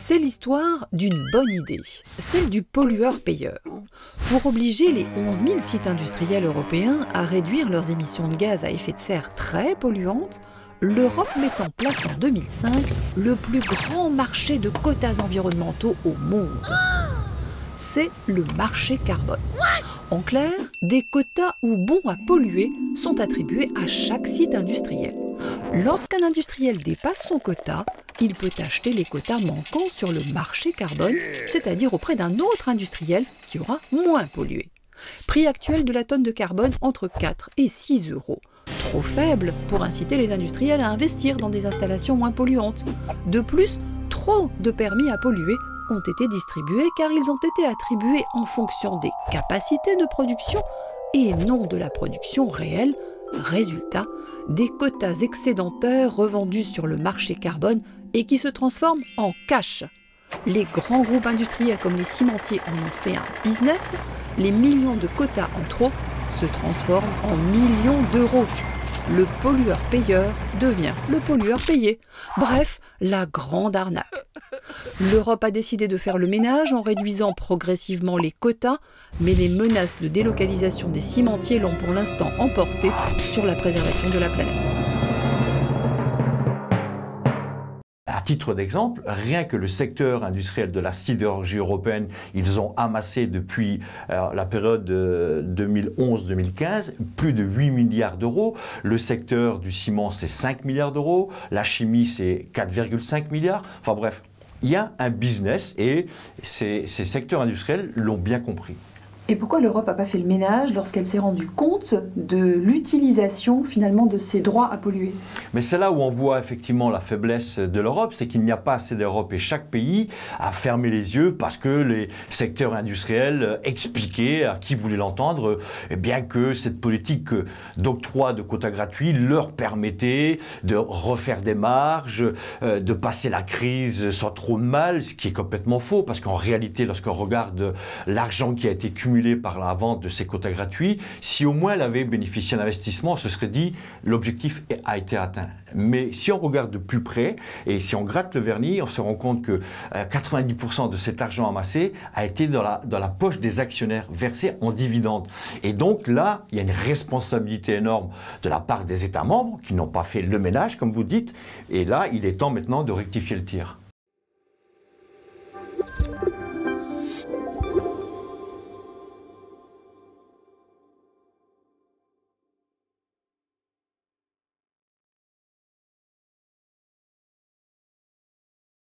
C'est l'histoire d'une bonne idée, celle du pollueur-payeur. Pour obliger les 11 000 sites industriels européens à réduire leurs émissions de gaz à effet de serre très polluantes, l'Europe met en place en 2005 le plus grand marché de quotas environnementaux au monde. C'est le marché carbone. En clair, des quotas ou bons à polluer sont attribués à chaque site industriel. Lorsqu'un industriel dépasse son quota, il peut acheter les quotas manquants sur le marché carbone, c'est-à-dire auprès d'un autre industriel qui aura moins pollué. Prix actuel de la tonne de carbone entre 4 et 6 euros. Trop faible pour inciter les industriels à investir dans des installations moins polluantes. De plus, trop de permis à polluer ont été distribués car ils ont été attribués en fonction des capacités de production et non de la production réelle. Résultat, des quotas excédentaires revendus sur le marché carbone et qui se transforment en cash. Les grands groupes industriels comme les cimentiers en ont fait un business. Les millions de quotas en trop se transforment en millions d'euros. Le pollueur-payeur devient le pollueur-payé. Bref, la grande arnaque. L'Europe a décidé de faire le ménage en réduisant progressivement les quotas, mais les menaces de délocalisation des cimentiers l'ont pour l'instant emporté sur la préservation de la planète. À titre d'exemple, rien que le secteur industriel de la sidérurgie européenne, ils ont amassé depuis la période 2011-2015 plus de 8 milliards d'euros. Le secteur du ciment, c'est 5 milliards d'euros. La chimie, c'est 4,5 milliards. Enfin bref, il y a un business et ces secteurs industriels l'ont bien compris. Et pourquoi l'Europe n'a pas fait le ménage lorsqu'elle s'est rendue compte de l'utilisation finalement de ses droits à polluer? Mais c'est là où on voit effectivement la faiblesse de l'Europe, c'est qu'il n'y a pas assez d'Europe et chaque pays a fermé les yeux parce que les secteurs industriels expliquaient à qui voulait l'entendre bien que cette politique d'octroi de quotas gratuits leur permettait de refaire des marges, de passer la crise sans trop de mal, ce qui est complètement faux parce qu'en réalité lorsqu'on regarde l'argent qui a été cumulé par la vente de ces quotas gratuits, si au moins elle avait bénéficié d'un investissement, on se serait dit l'objectif a été atteint. Mais si on regarde de plus près et si on gratte le vernis, on se rend compte que 90% de cet argent amassé a été dans la poche des actionnaires versé en dividendes. Et donc là, il y a une responsabilité énorme de la part des États membres qui n'ont pas fait le ménage, comme vous dites. Et là, il est temps maintenant de rectifier le tir.